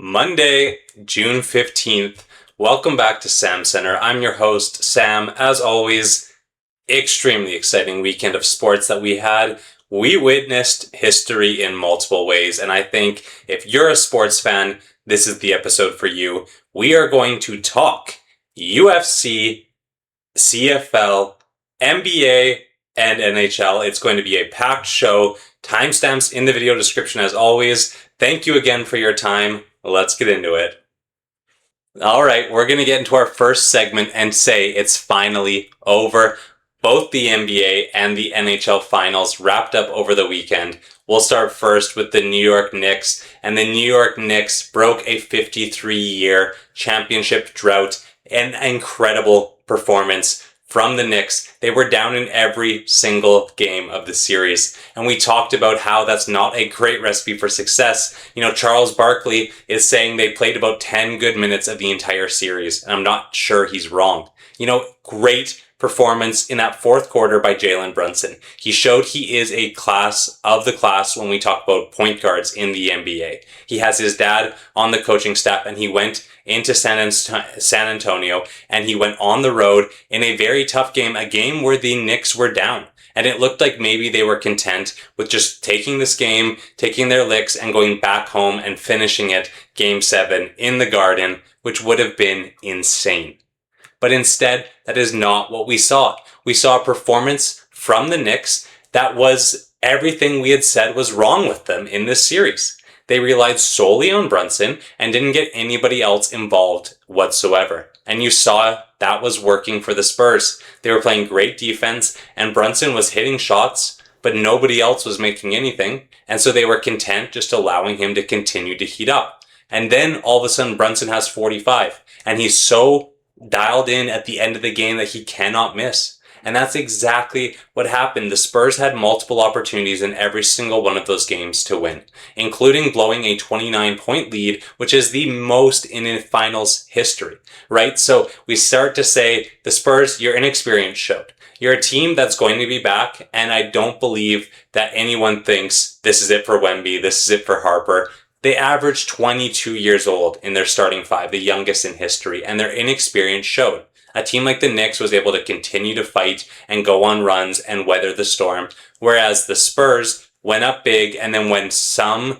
Monday, June 15th. Welcome back to SamCentre. I'm your host, Sam. As always, extremely exciting weekend of sports that we had. We witnessed history in multiple ways, and I think if you're a sports fan, this is the episode for you. We are going to talk UFC, CFL, NBA, and NHL. It's going to be a packed show. Timestamps in the video description as always. Thank you again for your time. Let's get into it. All right, we're going to get into our first segment and say it's finally over. Both the NBA and the NHL Finals wrapped up over the weekend. We'll start first with the New York Knicks, and the New York Knicks broke a 53-year championship drought. An incredible performance from the Knicks. They were down in every single game of the series. And we talked about how that's not a great recipe for success. Charles Barkley is saying they played about 10 good minutes of the entire series. And I'm not sure he's wrong. Great performance in that fourth quarter by Jalen Brunson. He showed he is a class of the class when we talk about point guards in the NBA. He has his dad on the coaching staff, and he went into San Antonio, and he went on the road in a very tough game, a game where the Knicks were down. And it looked like maybe they were content with just taking this game, taking their licks, and going back home and finishing it Game 7 in the Garden, which would have been insane. But instead, that is not what we saw. We saw a performance from the Knicks that was everything we had said was wrong with them in this series. They relied solely on Brunson and didn't get anybody else involved whatsoever. And you saw that was working for the Spurs. They were playing great defense, and Brunson was hitting shots, but nobody else was making anything. And so they were content just allowing him to continue to heat up. And then all of a sudden Brunson has 45, and he's so dialed in at the end of the game that he cannot miss. And that's exactly what happened. The Spurs had multiple opportunities in every single one of those games to win, including blowing a 29-point lead, which is the most in a finals history, right? So we start to say, the Spurs, your inexperience showed. You're a team that's going to be back, and I don't believe that anyone thinks this is it for Wemby, this is it for Harper. They averaged 22 years old in their starting five, the youngest in history, and their inexperience showed. A team like the Knicks was able to continue to fight and go on runs and weather the storm, whereas the Spurs went up big, and then when some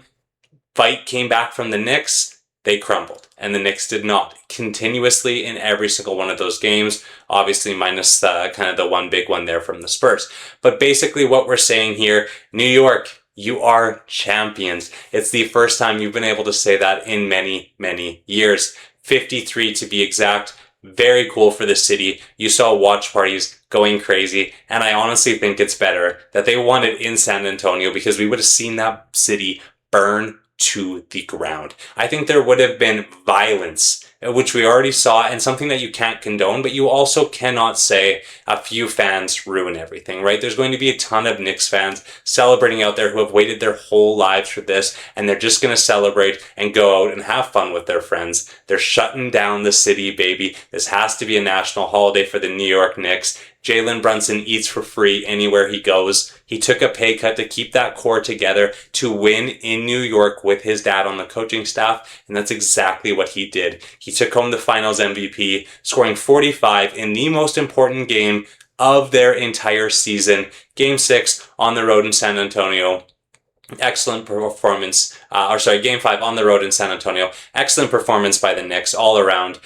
fight came back from the Knicks, they crumbled, and the Knicks did not. Continuously in every single one of those games, obviously minus the one big one there from the Spurs. But basically what we're saying here, New York, you are champions. It's the first time you've been able to say that in many, many years. 53 to be exact. Very cool for the city. You saw watch parties going crazy, and I honestly think it's better that they won it in San Antonio, because we would have seen that city burn to the ground. I think there would have been violence, which we already saw, and something that you can't condone, but you also cannot say a few fans ruin everything, right? There's going to be a ton of Knicks fans celebrating out there who have waited their whole lives for this, and they're just going to celebrate and go out and have fun with their friends. They're shutting down the city, baby. This has to be a national holiday for the New York Knicks. Jalen Brunson eats for free anywhere he goes. He took a pay cut to keep that core together to win in New York with his dad on the coaching staff, and that's exactly what he did. He took home the Finals MVP, scoring 45 in the most important game of their entire season. Game 6 on the road in San Antonio. Excellent performance, Game 5 on the road in San Antonio. Excellent performance by the Knicks all around.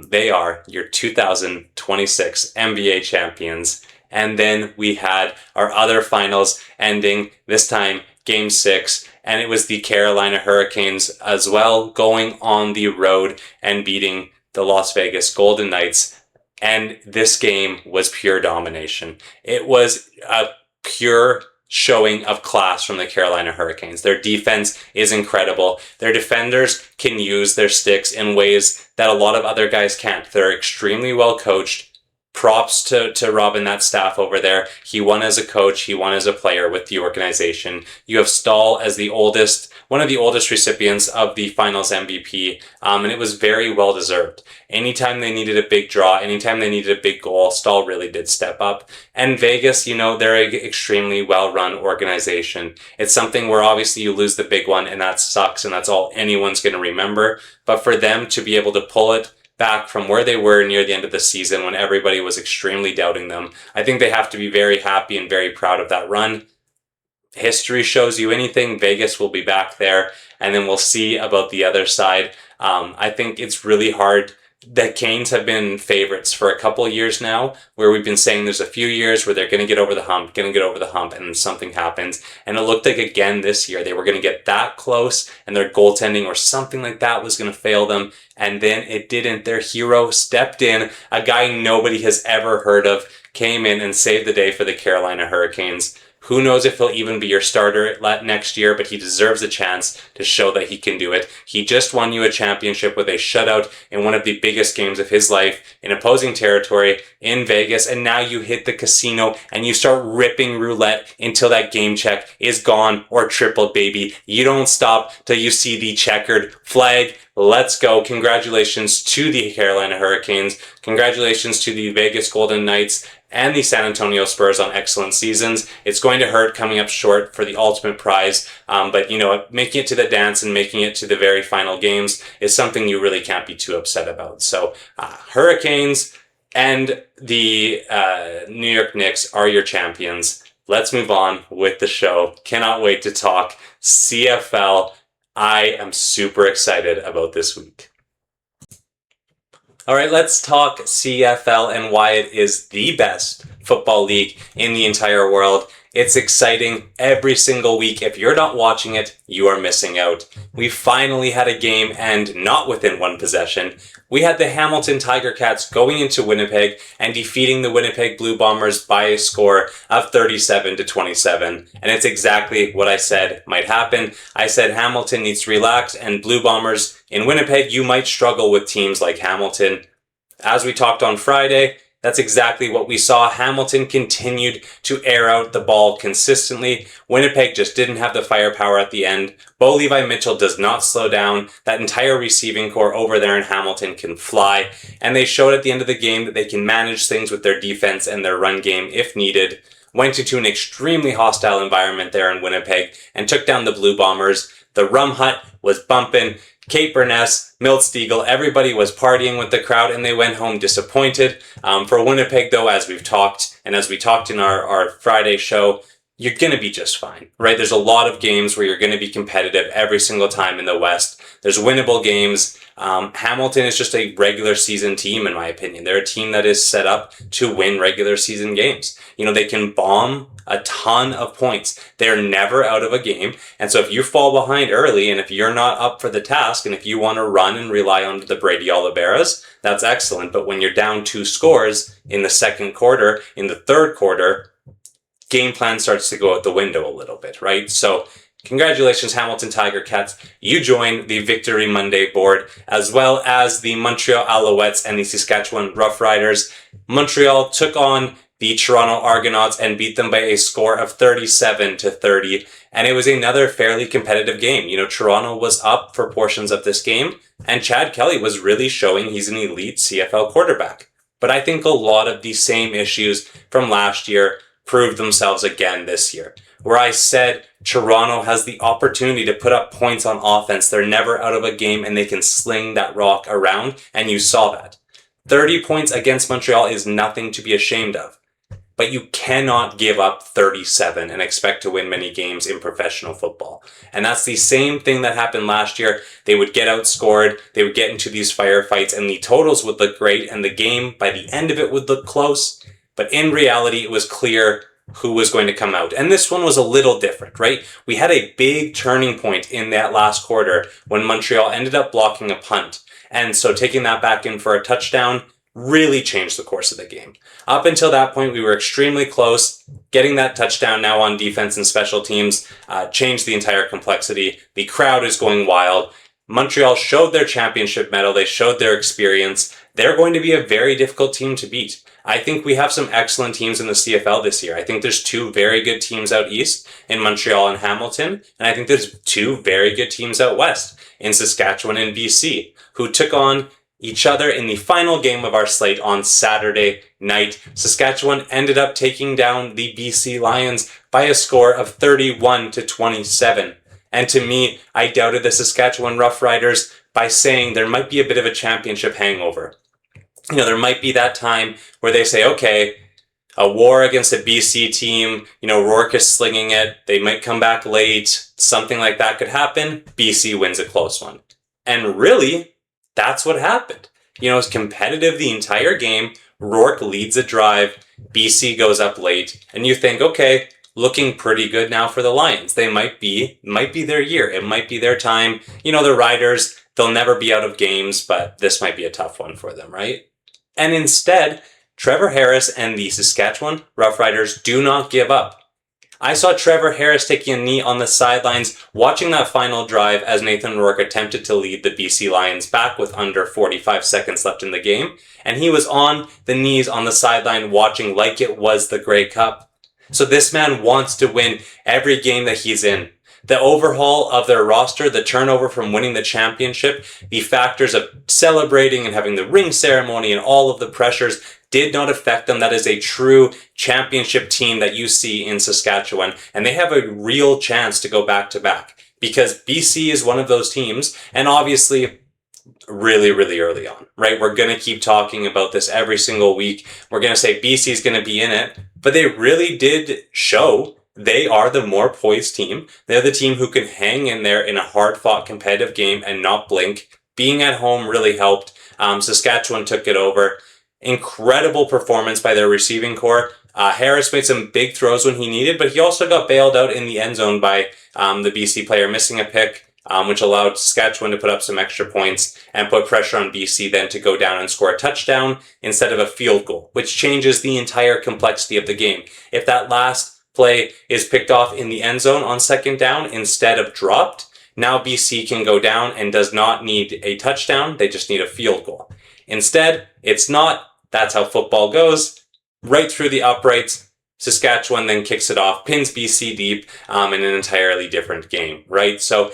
They are your 2026 NBA champions. And then we had our other finals ending, this time Game 6, and it was the Carolina Hurricanes as well, going on the road and beating the Las Vegas Golden Knights. And this game was pure domination. It was a pure showing of class from the Carolina Hurricanes. Their defense is incredible. Their defenders can use their sticks in ways that a lot of other guys can't. They're extremely well coached. Props to Rob and that staff over there. He won as a coach. He won as a player with the organization. You have Stahl as the oldest one of the oldest recipients of the Finals MVP, and it was very well deserved. Anytime they needed a big draw, anytime they needed a big goal, Stahl really did step up. And Vegas, they're an extremely well-run organization. It's something where obviously you lose the big one and that sucks and that's all anyone's going to remember. But for them to be able to pull it back from where they were near the end of the season when everybody was extremely doubting them, I think they have to be very happy and very proud of that run. History shows you anything, Vegas will be back there, and then we'll see about the other side. I think it's really hard. The Canes have been favorites for a couple of years now, where we've been saying there's a few years where they're going to get over the hump, and then something happens. And it looked like again this year, they were going to get that close and their goaltending or something like that was going to fail them. And then it didn't. Their hero stepped in, a guy nobody has ever heard of, came in and saved the day for the Carolina Hurricanes. Who knows if he'll even be your starter next year, but he deserves a chance to show that he can do it. He just won you a championship with a shutout in one of the biggest games of his life in opposing territory in Vegas, and now you hit the casino and you start ripping roulette until that game check is gone or tripled, baby. You don't stop till you see the checkered flag. Let's go. Congratulations to the Carolina Hurricanes. Congratulations to the Vegas Golden Knights and the San Antonio Spurs on excellent seasons. It's going to hurt coming up short for the ultimate prize, but making it to the dance and making it to the very final games is something you really can't be too upset about. So Hurricanes and the New York Knicks are your champions. Let's move on with the show. Cannot wait to talk CFL. I am super excited about this week. All right, let's talk CFL and why it is the best football league in the entire world. It's exciting every single week. If you're not watching it, you are missing out. We finally had a game and not within one possession. We had the Hamilton Tiger Cats going into Winnipeg and defeating the Winnipeg Blue Bombers by a score of 37-27. And it's exactly what I said might happen. I said Hamilton needs to relax, and Blue Bombers in Winnipeg, you might struggle with teams like Hamilton. As we talked on Friday, that's exactly what we saw. Hamilton continued to air out the ball consistently. Winnipeg just didn't have the firepower at the end. Bo Levi Mitchell does not slow down. That entire receiving core over there in Hamilton can fly. And they showed at the end of the game that they can manage things with their defense and their run game if needed. Went into an extremely hostile environment there in Winnipeg and took down the Blue Bombers. The Rum Hut was bumping. Kate Burness, Milt Stiegel, everybody was partying with the crowd and they went home disappointed. For Winnipeg though, as we've talked, and as we talked in our Friday show, you're going to be just fine, right? There's a lot of games where you're going to be competitive every single time in the West. There's winnable games. Hamilton is just a regular season team, in my opinion. They're a team that is set up to win regular season games. They can bomb a ton of points. They're never out of a game. And so if you fall behind early and if you're not up for the task and if you want to run and rely on the Brady Oliveras, that's excellent. But when you're down 2 scores in the second quarter, in the third quarter, game plan starts to go out the window a little bit, right? So congratulations, Hamilton Tiger Cats. You join the Victory Monday board, as well as the Montreal Alouettes and the Saskatchewan Roughriders. Montreal took on the Toronto Argonauts and beat them by a score of 37-30. And it was another fairly competitive game. Toronto was up for portions of this game, and Chad Kelly was really showing he's an elite CFL quarterback. But I think a lot of the same issues from last year proved themselves again this year, where I said Toronto has the opportunity to put up points on offense. They're never out of a game and they can sling that rock around, and you saw that. 30 points against Montreal is nothing to be ashamed of. But you cannot give up 37 and expect to win many games in professional football. And that's the same thing that happened last year. They would get outscored, they would get into these firefights, and the totals would look great, and the game, by the end of it, would look close. But in reality, it was clear who was going to come out. And this one was a little different, right? We had a big turning point in that last quarter when Montreal ended up blocking a punt. And so taking that back in for a touchdown really changed the course of the game. Up until that point, we were extremely close. Getting that touchdown now on defense and special teams changed the entire complexity. The crowd is going wild. Montreal showed their championship medal. They showed their experience. they're going to be a very difficult team to beat. I think we have some excellent teams in the CFL this year. I think there's two very good teams out east in Montreal and Hamilton, and I think there's two very good teams out west in Saskatchewan and BC, who took on each other in the final game of our slate on Saturday night. Saskatchewan ended up taking down the BC Lions by a score of 31-27. And to me, I doubted the Saskatchewan Roughriders by saying there might be a bit of a championship hangover. There might be that time where they say, okay, a war against a BC team, Rourke is slinging it, they might come back late, something like that could happen, BC wins a close one. And really, that's what happened. It's competitive the entire game, Rourke leads a drive, BC goes up late, and you think, okay, looking pretty good now for the Lions. They might be their year, it might be their time. The Riders, they'll never be out of games, but this might be a tough one for them, right? And instead, Trevor Harris and the Saskatchewan Roughriders do not give up. I saw Trevor Harris taking a knee on the sidelines, watching that final drive as Nathan Rourke attempted to lead the BC Lions back with under 45 seconds left in the game, and he was on the knees on the sideline watching like it was the Grey Cup. So this man wants to win every game that he's in. The overhaul of their roster, the turnover from winning the championship, the factors of celebrating and having the ring ceremony and all of the pressures did not affect them. That is a true championship team that you see in Saskatchewan, and they have a real chance to go back to back because BC is one of those teams, and obviously really, really early on, right? We're going to keep talking about this every single week. We're going to say BC is going to be in it, but they really did show they are the more poised team. They're the team who can hang in there in a hard-fought competitive game and not blink. Being at home really helped. Saskatchewan took it over. Incredible performance by their receiving core. Harris made some big throws when he needed, but he also got bailed out in the end zone by the BC player missing a pick, which allowed Saskatchewan to put up some extra points and put pressure on BC then to go down and score a touchdown instead of a field goal, which changes the entire complexity of the game. If that last play is picked off in the end zone on second down instead of dropped, now BC can go down and does not need a touchdown. They just need a field goal. Instead, it's not. That's how football goes. Right through the uprights, Saskatchewan then kicks it off, pins BC deep in an entirely different game, right? So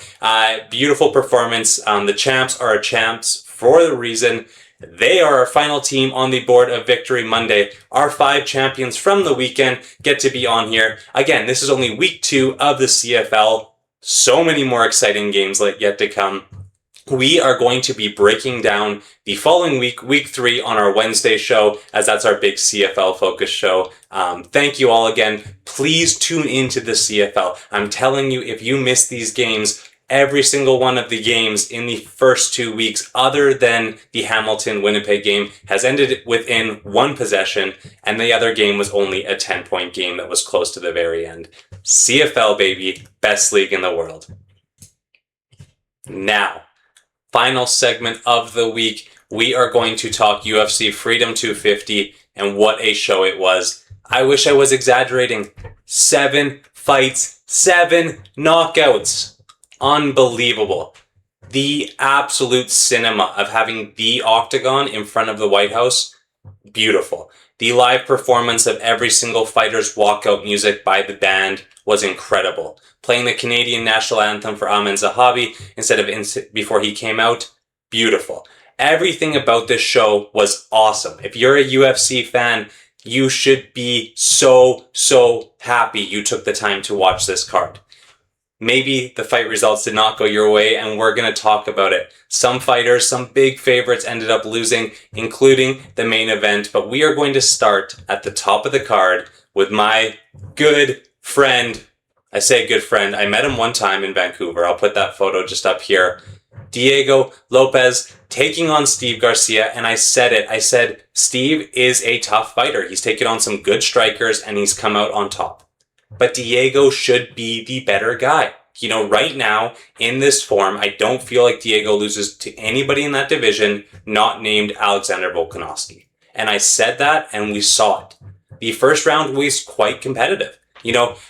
beautiful performance. The champs are champs for the reason they are our final team on the board of Victory Monday. Our 5 champions from the weekend get to be on here. Again, this is only week 2 of the CFL. So many more exciting games yet to come. We are going to be breaking down the following week, week 3, on our Wednesday show, as that's our big CFL focus show. Thank you all again. Please tune into the CFL. I'm telling you, if you miss these games, every single one of the games in the first 2 weeks, other than the Hamilton-Winnipeg game, has ended within 1 possession, and the other game was only a 10-point game that was close to the very end. CFL, baby. Best league in the world. Now, final segment of the week, we are going to talk UFC Freedom 250, and what a show it was. I wish I was exaggerating. 7 fights, 7 knockouts. Unbelievable. The absolute cinema of having the Octagon in front of the White House. Beautiful. The live performance of every single fighter's walkout music by the band was incredible. Playing the Canadian national anthem for Amin Zahabi instead of before he came out. Beautiful. Everything about this show was awesome. If you're a UFC fan, you should be so happy you took the time to watch this card. Maybe the fight results did not go your way, and we're going to talk about it. Some fighters, some big favorites ended up losing, including the main event, but we are going to start at the top of the card with my good friend. I say good friend. I met him one time in Vancouver. I'll put that photo just up here. Diego Lopez taking on Steve Garcia, and I said it. I said, Steve is a tough fighter. He's taken on some good strikers, and he's come out on top. But Diego should be the better guy. Right now, in this form, I don't feel like Diego loses to anybody in that division not named Alexander Volkanovski. And I said that, and we saw it. The first round was quite competitive.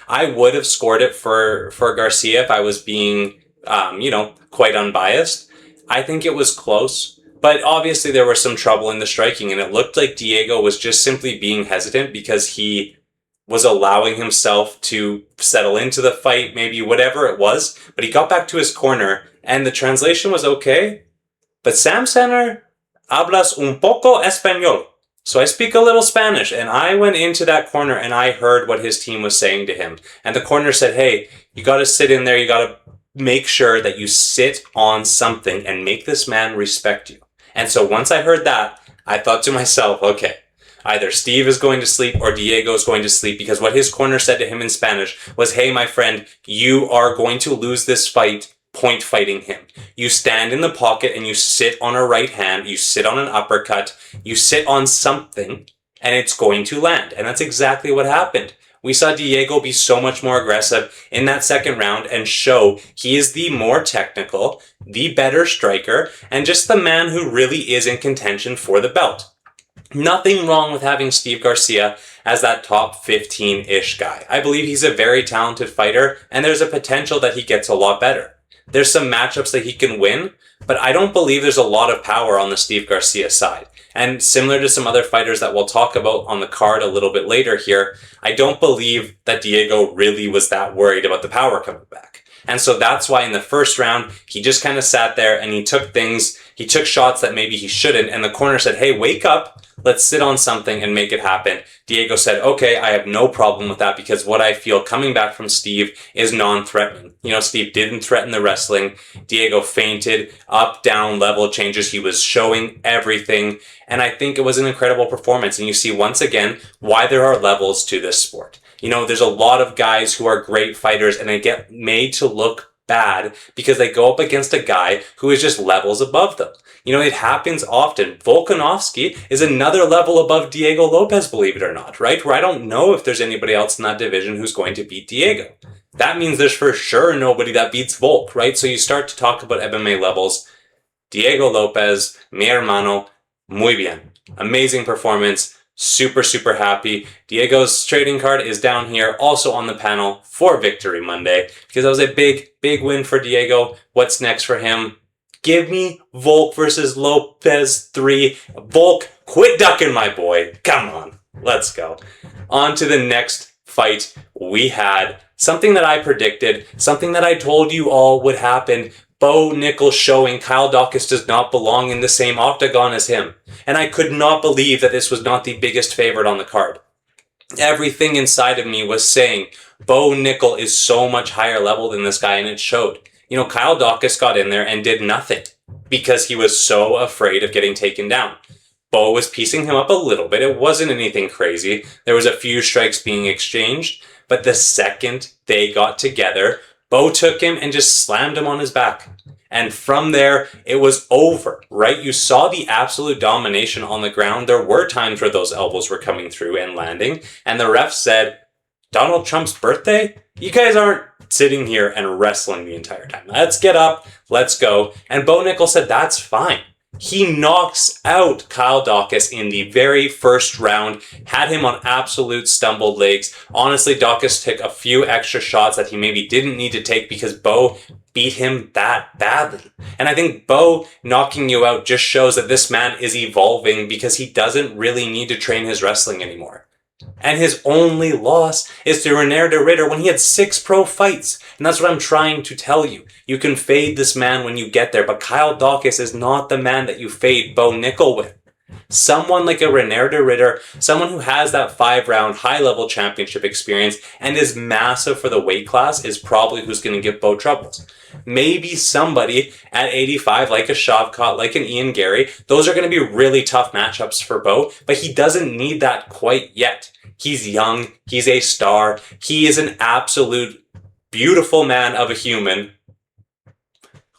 I would have scored it for Garcia if I was being, quite unbiased. I think it was close. But obviously there was some trouble in the striking, and it looked like Diego was just simply being hesitant because he was allowing himself to settle into the fight, maybe whatever it was. But he got back to his corner, and the translation was okay. But SamCentre hablas un poco español. So I speak a little Spanish, and I went into that corner and I heard what his team was saying to him. And the corner said, hey, you got to sit in there. You got to make sure that you sit on something and make this man respect you. And so once I heard that, I thought to myself, okay, either Steve is going to sleep or Diego is going to sleep, because what his corner said to him in Spanish was, hey, my friend, you are going to lose this fight point fighting him. You stand in the pocket and you sit on a right hand, you sit on an uppercut, you sit on something, and it's going to land. And that's exactly what happened. We saw Diego be so much more aggressive in that second round and show he is the more technical, the better striker, and just the man who really is in contention for the belt. Nothing wrong with having Steve Garcia as that top 15-ish guy. I believe he's a very talented fighter, and there's a potential that he gets a lot better. There's some matchups that he can win, but I don't believe there's a lot of power on the Steve Garcia side. And similar to some other fighters that we'll talk about on the card a little bit later here, I don't believe that Diego really was that worried about the power coming back. And so that's why in the first round, he just kind of sat there and he took shots that maybe he shouldn't, and the corner said, hey, wake up, let's sit on something and make it happen. Diego said, okay, I have no problem with that, because what I feel coming back from Steve is non-threatening. You know, Steve didn't threaten the wrestling. Diego feinted, up, down, level changes. He was showing everything. And I think it was an incredible performance. And you see once again why there are levels to this sport. You know, there's a lot of guys who are great fighters and they get made to look bad because they go up against a guy who is just levels above them. You know, it happens often. Volkanovski is another level above Diego Lopez, believe it or not, right? Where I don't know if there's anybody else in that division who's going to beat Diego. That means there's for sure nobody that beats Volk, right? So you start to talk about MMA levels. Diego Lopez, mi hermano, muy bien. Amazing performance. Super, super happy. Diego's trading card is down here, also on the panel for Victory Monday, because that was a big, big win for Diego. What's next for him? Give me Volk versus Lopez 3. Volk, quit ducking, my boy. Come on. Let's go. On to the next fight. We had something that I predicted, something that I told you all would happen. Bo Nickal showing Kyle Daukaus does not belong in the same octagon as him. And I could not believe that this was not the biggest favorite on the card. Everything inside of me was saying Bo Nickal is so much higher level than this guy, and it showed. You know, Kyle Daukaus got in there and did nothing because he was so afraid of getting taken down. Bo was piecing him up a little bit. It wasn't anything crazy. There was a few strikes being exchanged, but the second they got together, Bo took him and just slammed him on his back. And from there, it was over, right? You saw the absolute domination on the ground. There were times where those elbows were coming through and landing. And the ref said, Donald Trump's birthday? You guys aren't sitting here and wrestling the entire time. Let's get up. Let's go. And Bo Nickal said, that's fine. He knocks out Kyle Daukaus in the very first round, had him on absolute stumbled legs. Honestly, Daukaus took a few extra shots that he maybe didn't need to take because Bo beat him that badly. And I think Bo knocking you out just shows that this man is evolving because he doesn't really need to train his wrestling anymore. And his only loss is to René de Ridder when he had 6 pro fights. And that's what I'm trying to tell you. You can fade this man when you get there, but Kyle Daukaus is not the man that you fade Bo Nickal with. Someone like a René de Ridder, someone who has that 5-round high-level championship experience and is massive for the weight class, is probably who's going to give Bo troubles. Maybe somebody at 85, like a Shavkat, like an Ian Gary, those are going to be really tough matchups for Bo, but he doesn't need that quite yet. He's young, he's a star, he is an absolute beautiful man of a human.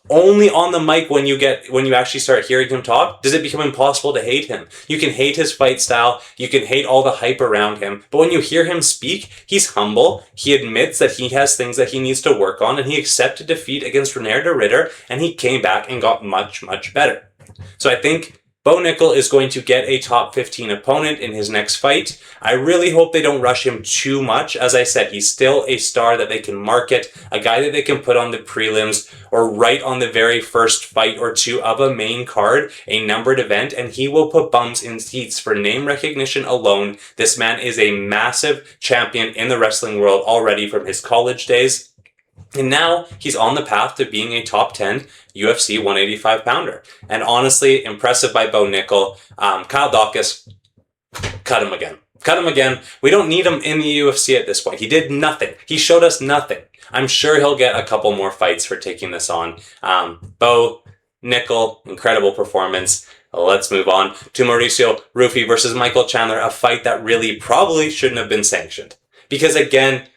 Only on the mic when you actually start hearing him talk, does it become impossible to hate him. You can hate his fight style, you can hate all the hype around him, but when you hear him speak, he's humble, he admits that he has things that he needs to work on, and he accepted defeat against René de Ridder, and he came back and got much, much better. So I think Bo Nickel is going to get a top 15 opponent in his next fight. I really hope they don't rush him too much. As I said, he's still a star that they can market, a guy that they can put on the prelims or right on the very first fight or two of a main card, a numbered event, and he will put bums in seats for name recognition alone. This man is a massive champion in the wrestling world already from his college days. And now he's on the path to being a top 10 UFC 185 pounder. And honestly, impressive by Bo Nickel. Kyle Dawkins, cut him again. Cut him again. We don't need him in the UFC at this point. He did nothing. He showed us nothing. I'm sure he'll get a couple more fights for taking this on. Bo Nickel, incredible performance. Let's move on to Mauricio Rufy versus Michael Chandler, a fight that really probably shouldn't have been sanctioned. Because again,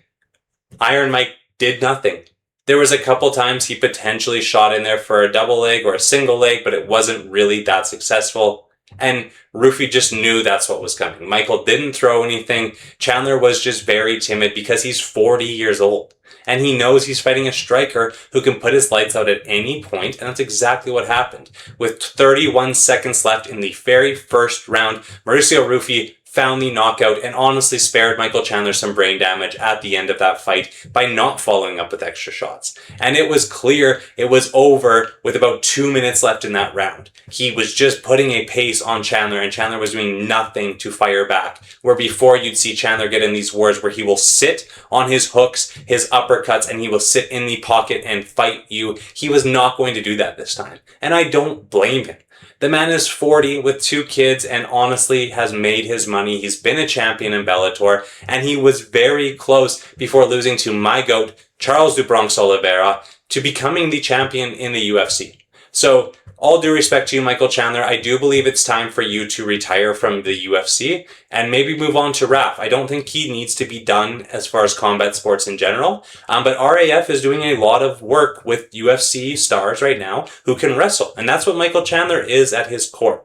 Iron Mike did nothing. There was a couple times he potentially shot in there for a double leg or a single leg, but it wasn't really that successful. And Rufy just knew that's what was coming. Michael didn't throw anything. Chandler was just very timid because he's 40 years old. And he knows he's fighting a striker who can put his lights out at any point, and that's exactly what happened. With 31 seconds left in the very first round, Mauricio Rufy found the knockout and honestly spared Michael Chandler some brain damage at the end of that fight by not following up with extra shots. And it was clear it was over with about 2 minutes left in that round. He was just putting a pace on Chandler, and Chandler was doing nothing to fire back. Where before you'd see Chandler get in these wars where he will sit on his hooks, his uppercuts, and he will sit in the pocket and fight you. He was not going to do that this time. And I don't blame him. The man is 40 with 2 kids and honestly has made his money. He's been a champion in Bellator, and he was very close before losing to my GOAT, Charles do Bronx Oliveira, to becoming the champion in the UFC. So, all due respect to you, Michael Chandler, I do believe it's time for you to retire from the UFC and maybe move on to RAF. I don't think he needs to be done as far as combat sports in general, but RAF is doing a lot of work with UFC stars right now who can wrestle, and that's what Michael Chandler is at his core.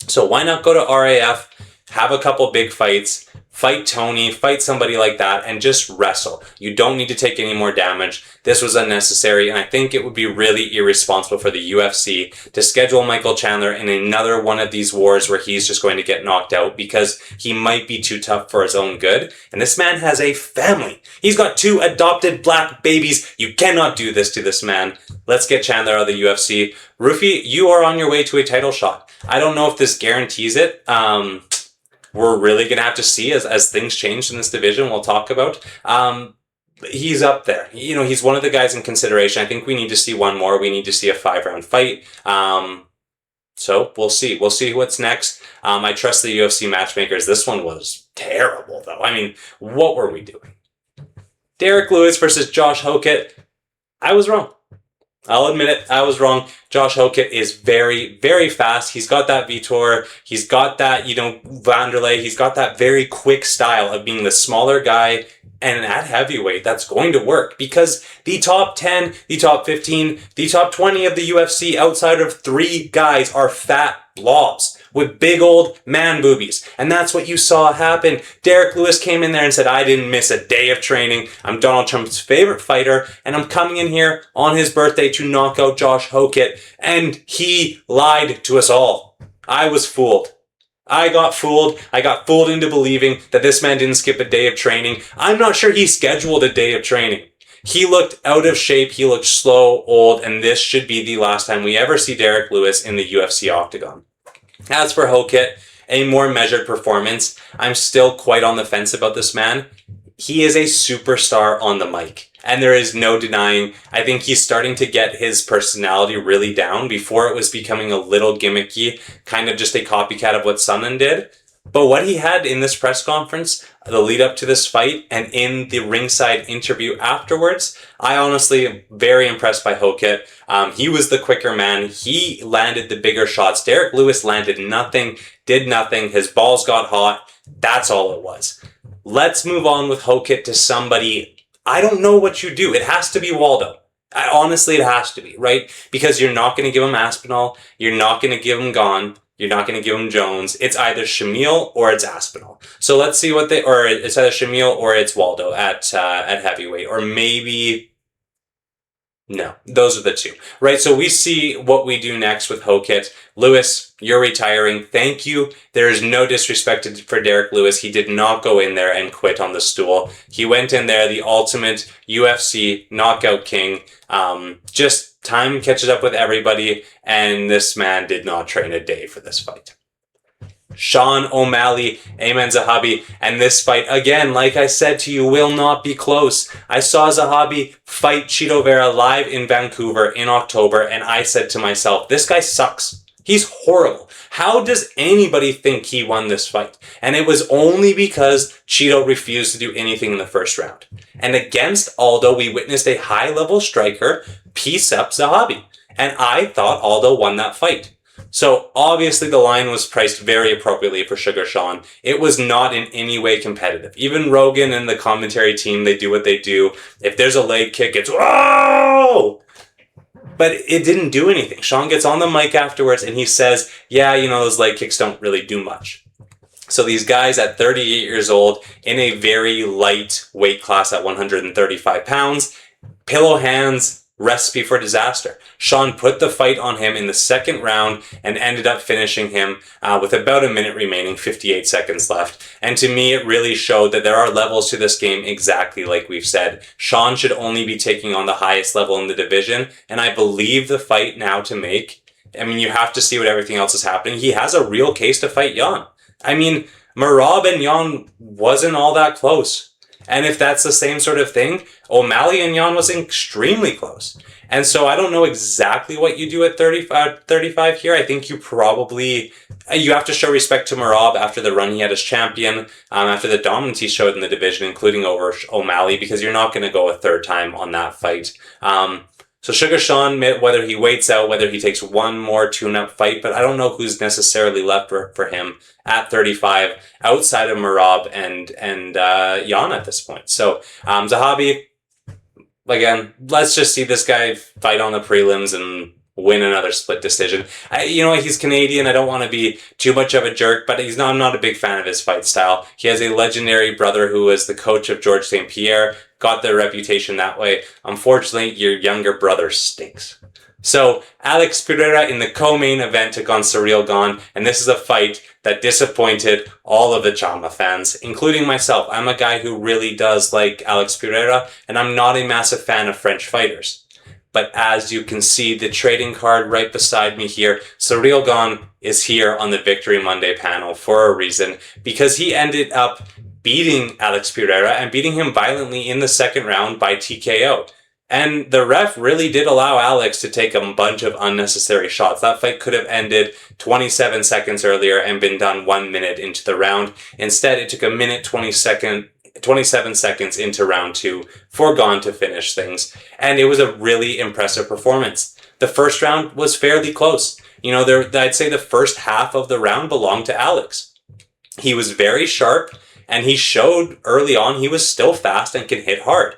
So why not go to RAF, have a couple big fights, fight Tony, fight somebody like that, and just wrestle. You don't need to take any more damage. This was unnecessary, and I think it would be really irresponsible for the UFC to schedule Michael Chandler in another one of these wars where he's just going to get knocked out because he might be too tough for his own good. And this man has a family. He's got 2 adopted black babies. You cannot do this to this man. Let's get Chandler out of the UFC. Rufy, you are on your way to a title shot. I don't know if this guarantees it. We're really going to have to see as things change in this division we'll talk about. He's up there. You know, he's one of the guys in consideration. I think we need to see one more. We need to see a 5-round fight. So we'll see. We'll see what's next. I trust the UFC matchmakers. This one was terrible, though. I mean, what were we doing? Derek Lewis versus Josh Hokett. I was wrong. I'll admit it, I was wrong. Josh Hokett is very, very fast. He's got that Vitor. He's got that, Vanderlei. He's got that very quick style of being the smaller guy. And at heavyweight, that's going to work because the top 10, the top 15, the top 20 of the UFC outside of 3 guys are fat blobs with big old man boobies. And that's what you saw happen. Derek Lewis came in there and said, I didn't miss a day of training. I'm Donald Trump's favorite fighter, and I'm coming in here on his birthday to knock out Josh Hokett. And he lied to us all. I was fooled. I got fooled. I got fooled into believing that this man didn't skip a day of training. I'm not sure he scheduled a day of training. He looked out of shape. He looked slow, old, and this should be the last time we ever see Derek Lewis in the UFC octagon. As for Hokett, a more measured performance. I'm still quite on the fence about this man. He is a superstar on the mic, and there is no denying. I think he's starting to get his personality really down. Before it was becoming a little gimmicky, kind of just a copycat of what Sonnen did. But what he had in this press conference, the lead up to this fight, and in the ringside interview afterwards, I honestly am very impressed by Hokett. He was the quicker man. He landed the bigger shots. Derek Lewis landed nothing, did nothing. His balls got hot. That's all it was. Let's move on with Hokett to somebody. I don't know what you do. It has to be Waldo. Honestly, it has to be, right? Because you're not going to give him Aspinall. You're not going to give him Gone. You're not going to give him Jones. It's either Shamil or it's Aspinall. So let's see or it's either Shamil or it's Waldo at heavyweight, or maybe No, those are the two, right? So we see what we do next with Hokit. Lewis, you're retiring. Thank you. There is no disrespect for Derek Lewis. He did not go in there and quit on the stool. He went in there, the ultimate UFC knockout king. Just time catches up with everybody, and this man did not train a day for this fight. Sean O'Malley, Ayman Zahabi, and this fight, again, like I said to you, will not be close. I saw Zahabi fight Chito Vera live in Vancouver in October, and I said to myself, this guy sucks. He's horrible. How does anybody think he won this fight? And it was only because Chito refused to do anything in the first round. And against Aldo, we witnessed a high-level striker piece up Zahabi. And I thought Aldo won that fight. So obviously the line was priced very appropriately for Sugar Sean. It was not in any way competitive. Even Rogan and the commentary team, they do what they do. If there's a leg kick, it's whoa! But it didn't do anything. Sean gets on the mic afterwards and he says, yeah, those leg kicks don't really do much. So these guys at 38 years old in a very light weight class at 135 pounds, pillow hands, recipe for disaster. Sean put the fight on him in the second round and ended up finishing him with about a minute remaining, 58 seconds left. And to me, it really showed that there are levels to this game, exactly like we've said. Sean should only be taking on the highest level in the division, and I believe the fight now to make, you have to see what everything else is happening. He has a real case to fight Jan. Merab and Jan wasn't all that close. And if that's the same sort of thing, O'Malley and Jan was extremely close. And so I don't know exactly what you do at 35 here. I think you have to show respect to Merab after the run he had as champion, after the dominance he showed in the division, including over O'Malley, because you're not going to go a third time on that fight. So Sugar Sean, whether he waits out, whether he takes one more tune-up fight, but I don't know who's necessarily left for him at 35 outside of Merab and Jan at this point. So Zahabi, again, let's just see this guy fight on the prelims and win another split decision. He's Canadian. I don't want to be too much of a jerk, but I'm not a big fan of his fight style. He has a legendary brother who was the coach of George St. Pierre, got their reputation that way. Unfortunately, your younger brother stinks. So Alex Pereira in the co-main event took on Ciryl Gane, and this is a fight that disappointed all of the Chama fans, including myself. I'm a guy who really does like Alex Pereira, and I'm not a massive fan of French fighters. But as you can see, the trading card right beside me here, Ciryl Gane is here on the Victory Monday panel for a reason, because he ended up beating Alex Pereira and beating him violently in the second round by TKO. And the ref really did allow Alex to take a bunch of unnecessary shots. That fight could have ended 27 seconds earlier and been done 1 minute into the round. Instead, it took a minute 27 seconds into round 2 for Gane to finish things. And it was a really impressive performance. The first round was fairly close. I'd say the first half of the round belonged to Alex. He was very sharp, and he showed early on he was still fast and can hit hard.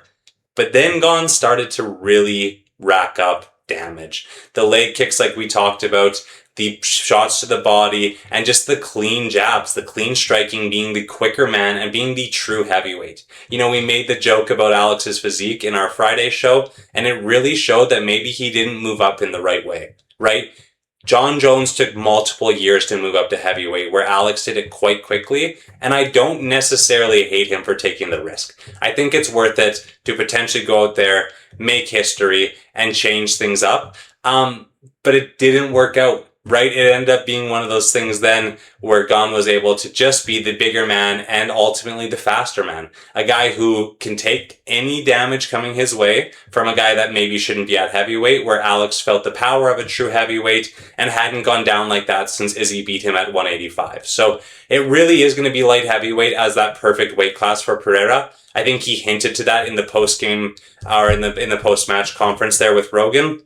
But then Gane started to really rack up damage. The leg kicks like we talked about, the shots to the body, and just the clean jabs, the clean striking, being the quicker man and being the true heavyweight. We made the joke about Alex's physique in our Friday show, and it really showed that maybe he didn't move up in the right way, right? John Jones took multiple years to move up to heavyweight, where Alex did it quite quickly, and I don't necessarily hate him for taking the risk. I think it's worth it to potentially go out there, make history, and change things up. But it didn't work out. Right? It ended up being one of those things then where Gane was able to just be the bigger man and ultimately the faster man. A guy who can take any damage coming his way from a guy that maybe shouldn't be at heavyweight, where Alex felt the power of a true heavyweight and hadn't gone down like that since Izzy beat him at 185. So it really is going to be light heavyweight as that perfect weight class for Pereira. I think he hinted to that in the post-game or in the post-match conference there with Rogan.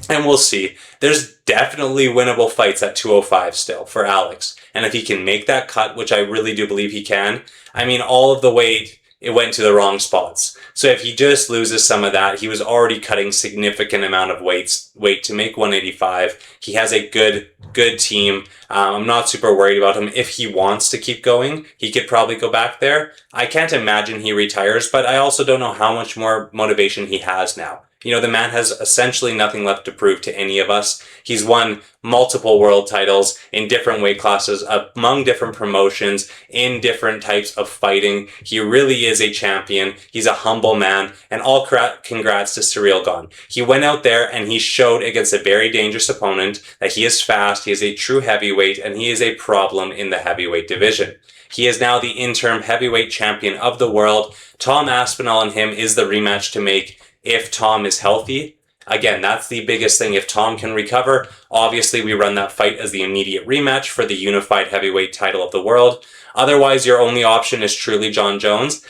And we'll see. There's definitely winnable fights at 205 still for Alex. And if he can make that cut, which I really do believe he can, all of the weight, it went to the wrong spots. So if he just loses some of that, he was already cutting significant amount of weight to make 185. He has a good team. I'm not super worried about him. If he wants to keep going, he could probably go back there. I can't imagine he retires, but I also don't know how much more motivation he has now. The man has essentially nothing left to prove to any of us. He's won multiple world titles in different weight classes, among different promotions, in different types of fighting. He really is a champion. He's a humble man, and all congrats to Ciryl Gane. He went out there and he showed against a very dangerous opponent that he is fast, he is a true heavyweight, and he is a problem in the heavyweight division. He is now the interim heavyweight champion of the world. Tom Aspinall and him is the rematch to make if Tom is healthy. Again, that's the biggest thing. If Tom can recover, obviously we run that fight as the immediate rematch for the unified heavyweight title of the world. Otherwise, your only option is truly Jon Jones.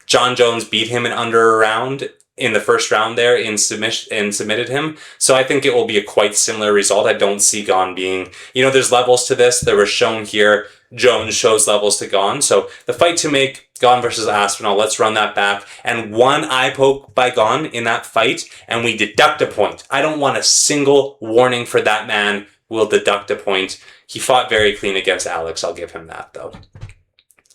Jon Jones beat him in under a round in the first round there in submission and submitted him. So I think it will be a quite similar result. I don't see Gane being, there's levels to this. They were shown here. Jones shows levels to Gane. So the fight to make, Gane versus Aspinall, let's run that back. And one eye poke by Gane in that fight, and we deduct a point. I don't want a single warning for that man. We'll deduct a point. He fought very clean against Alex. I'll give him that, though.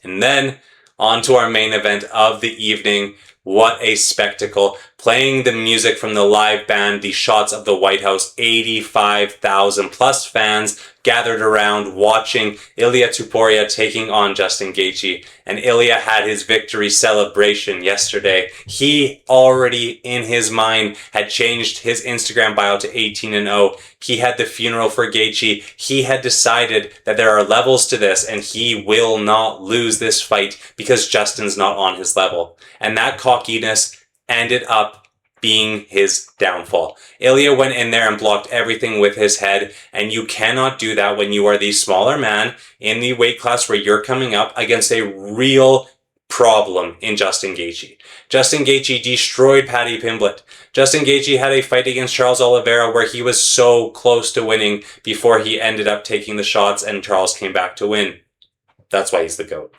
And then on to our main event of the evening. What a spectacle. Playing the music from the live band, the shots of the White House, 85,000 plus fans gathered around watching Ilia Topuria taking on Justin Gaethje. And Ilia had his victory celebration yesterday. He already in his mind had changed his Instagram bio to 18-0. He had the funeral for Gaethje. He had decided that there are levels to this and he will not lose this fight because Justin's not on his level. And that cockiness ended up being his downfall. Ilia went in there and blocked everything with his head, and you cannot do that when you are the smaller man in the weight class where you're coming up against a real problem in Justin Gaethje. Justin Gaethje destroyed Paddy Pimblett. Justin Gaethje had a fight against Charles Oliveira where he was so close to winning before he ended up taking the shots and Charles came back to win. That's why he's the GOAT.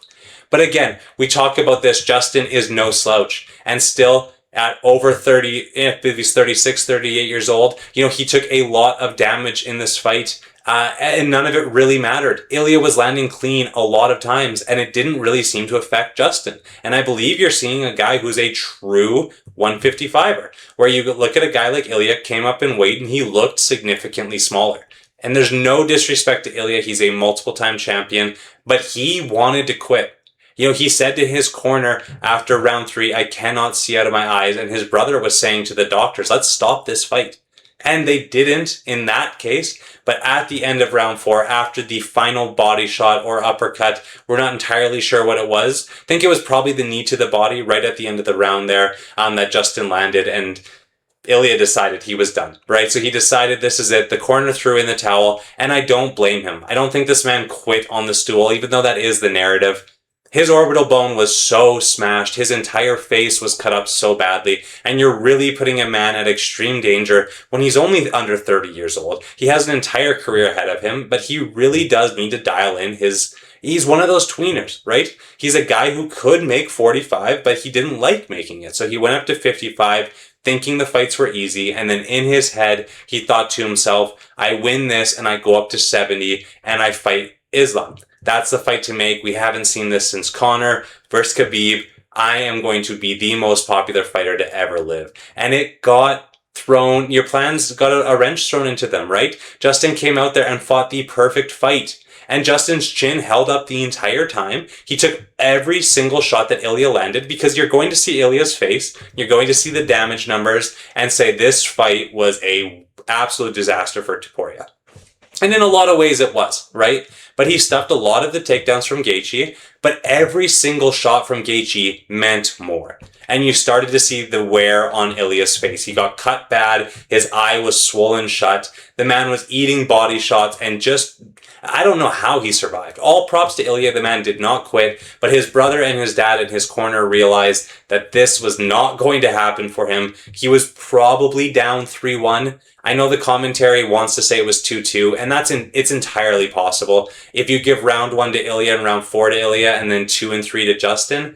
But again, we talk about this. Justin is no slouch, and still at over 30, if he's 36, 38 years old, he took a lot of damage in this fight, and none of it really mattered. Ilia was landing clean a lot of times, and it didn't really seem to affect Justin. And I believe you're seeing a guy who's a true 155er, where you look at a guy like Ilia, came up in weight, and he looked significantly smaller. And there's no disrespect to Ilia. He's a multiple-time champion, but he wanted to quit. He said to his corner after round 3, I cannot see out of my eyes. And his brother was saying to the doctors, let's stop this fight. And they didn't in that case. But at the end of round 4, after the final body shot or uppercut, we're not entirely sure what it was. I think it was probably the knee to the body right at the end of the round there that Justin landed. And Ilia decided he was done, right? So he decided this is it. The corner threw in the towel. And I don't blame him. I don't think this man quit on the stool, even though that is the narrative. His orbital bone was so smashed, his entire face was cut up so badly, and you're really putting a man at extreme danger when he's only under 30 years old. He has an entire career ahead of him, but he really does need to dial in he's one of those tweeners, right? He's a guy who could make 45, but he didn't like making it, so he went up to 55, thinking the fights were easy, and then in his head, he thought to himself, I win this, and I go up to 70, and I fight Islam. That's the fight to make. We haven't seen this since Conor versus Khabib. I am going to be the most popular fighter to ever live. And it got thrown, your plans got a wrench thrown into them, right? Justin came out there and fought the perfect fight. And Justin's chin held up the entire time. He took every single shot that Ilia landed because you're going to see Ilia's face. You're going to see the damage numbers and say this fight was a absolute disaster for Topuria. And in a lot of ways it was, right? But he stuffed a lot of the takedowns from Gaethje, but every single shot from Gaethje meant more. And you started to see the wear on Ilia's face. He got cut bad. His eye was swollen shut. The man was eating body shots and I don't know how he survived. All props to Ilia. The man did not quit, but his brother and his dad in his corner realized that this was not going to happen for him. He was probably down 3-1. I know the commentary wants to say it was 2-2, and it's entirely possible. If you give round 1 to Ilia and round 4 to Ilia and then 2 and 3 to Justin,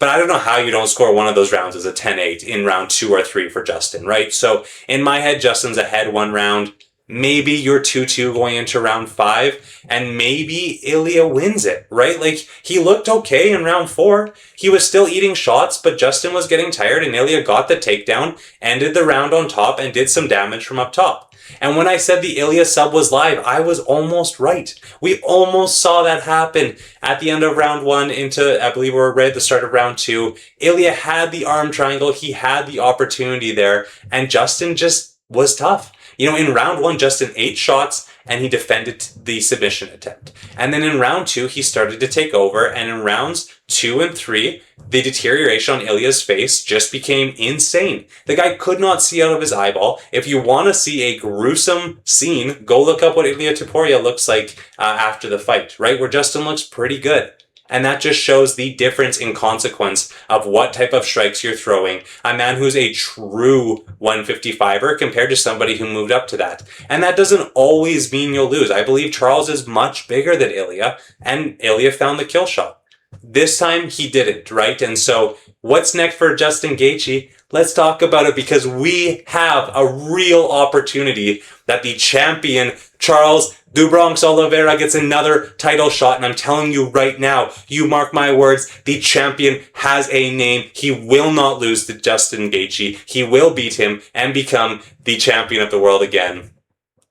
but I don't know how you don't score one of those rounds as a 10-8 in round 2 or 3 for Justin, right? So in my head, Justin's ahead 1 round. maybe you're 2-2 going into round 5, and maybe Ilya wins it, right? Like, he looked okay in round 4. He was still eating shots, but Justin was getting tired, and Ilya got the takedown, ended the round on top, and did some damage from up top. And when I said the Ilya sub was live, I was almost right. We almost saw that happen at the end of round 1 into, I believe we're right at the start of round 2. Ilya had the arm triangle. He had the opportunity there, and Justin just was tough. You know, in round 1, Justin 8 shots and he defended the submission attempt. And then in round 2, he started to take over. And in rounds 2 and 3, the deterioration on Ilya's face just became insane. The guy could not see out of his eyeball. If you want to see a gruesome scene, go look up what Ilya Topuria looks like after the fight, right? Where Justin looks pretty good. And that just shows the difference in consequence of what type of strikes you're throwing. A man who's a true 155er compared to somebody who moved up to that. And that doesn't always mean you'll lose. I believe Charles is much bigger than Ilya, and Ilya found the kill shot. This time he didn't, right? And so what's next for Justin Gaethje? Let's talk about it, because we have a real opportunity that the champion Charles do Bronx Oliveira gets another title shot. And I'm telling you right now, you mark my words, the champion has a name. He will not lose to Justin Gaethje. He will beat him and become the champion of the world again.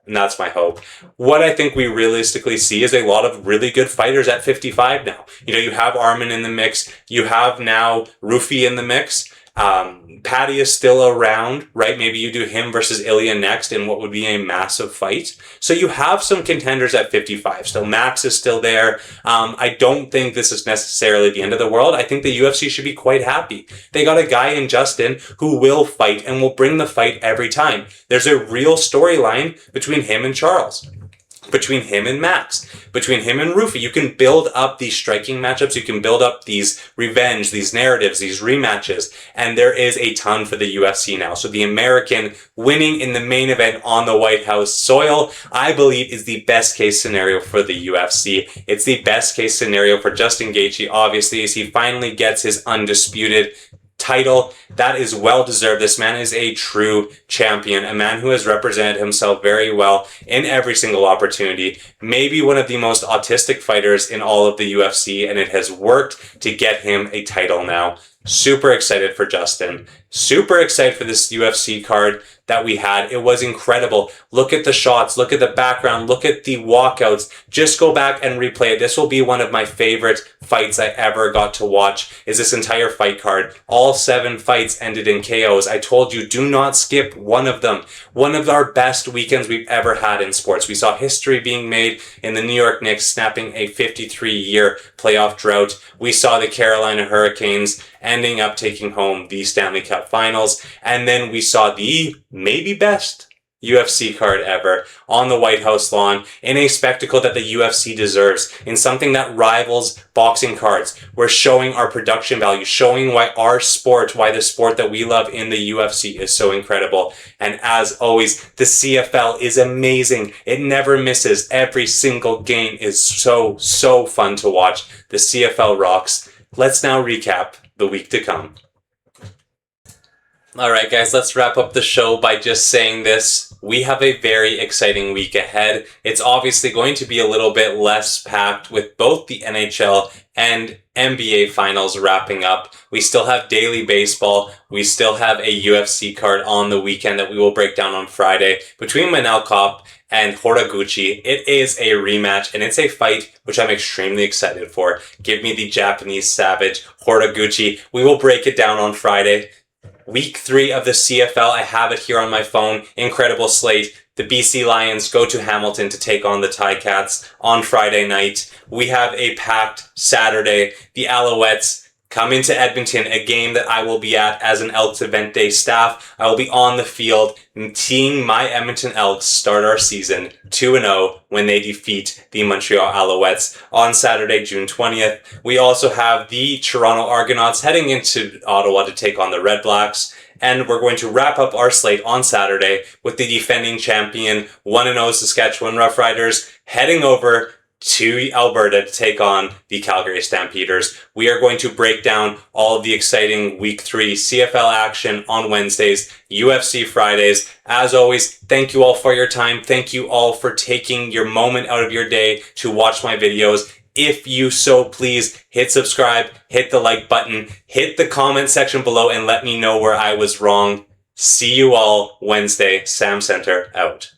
And that's my hope. What I think we realistically see is a lot of really good fighters at 55 now. You know, you have Arman in the mix. You have now Rufi in the mix. Paddy is still around, right? Maybe you do him versus Ilya next in what would be a massive fight. So you have some contenders at 55 still. Max is still there. I don't think this is necessarily the end of the world. I think the UFC should be quite happy. They got a guy in Justin who will fight and will bring the fight every time. There's a real storyline between him and Charles, between him and Max, between him and Rufi. You can build up these striking matchups. You can build up these revenge, these narratives, these rematches. And there is a ton for the UFC now. So the American winning in the main event on the White House soil, I believe, is the best case scenario for the UFC. It's the best case scenario for Justin Gaethje, obviously, as he finally gets his undisputed title. That is well deserved. This man is a true champion, a man who has represented himself very well in every single opportunity. Maybe one of the most autistic fighters in all of the UFC, and it has worked to get him a title now. Super excited for Justin. Super excited for this UFC card that we had. It was incredible. Look at the shots. Look at the background. Look at the walkouts. Just go back and replay it. This will be one of my favorite fights I ever got to watch, is this entire fight card. All 7 fights ended in KOs. I told you, do not skip one of them. One of our best weekends we've ever had in sports. We saw history being made in the New York Knicks snapping a 53-year playoff drought. We saw the Carolina Hurricanes ending up taking home the Stanley Cup Finals. And then we saw the maybe best UFC card ever on the White House lawn in a spectacle that the UFC deserves, in something that rivals boxing cards. We're showing our production value, showing why our sport, why the sport that we love in the UFC is so incredible. And as always, the CFL is amazing. It never misses. Every single game is so fun to watch. The CFL rocks. Let's now recap the week to come. Alright guys, let's wrap up the show by just saying this. We have a very exciting week ahead. It's obviously going to be a little bit less packed with both the NHL and NBA Finals wrapping up. We still have daily baseball. We still have a UFC card on the weekend that we will break down on Friday between Manel Kape and Horiguchi. It is a rematch, and it's a fight which I'm extremely excited for. Give me the Japanese savage, Horiguchi. We will break it down on Friday. Week 3 of the CFL, I have it here on my phone. Incredible slate. The BC Lions go to Hamilton to take on the Ticats on Friday night. We have a packed Saturday. The Alouettes come into Edmonton, a game that I will be at as an Elks Event Day staff. I will be on the field seeing my Edmonton Elks start our season 2-0 when they defeat the Montreal Alouettes on Saturday, June 20th. We also have the Toronto Argonauts heading into Ottawa to take on the Red Blacks. And we're going to wrap up our slate on Saturday with the defending champion 1-0 Saskatchewan Roughriders heading over to Alberta to take on the Calgary Stampeders. We are going to break down all of the exciting Week 3 CFL action on Wednesdays, UFC Fridays. As always, thank you all for your time. Thank you all for taking your moment out of your day to watch my videos. If you so please, hit subscribe, hit the like button, hit the comment section below and let me know where I was wrong. See you all Wednesday. SamCentre out.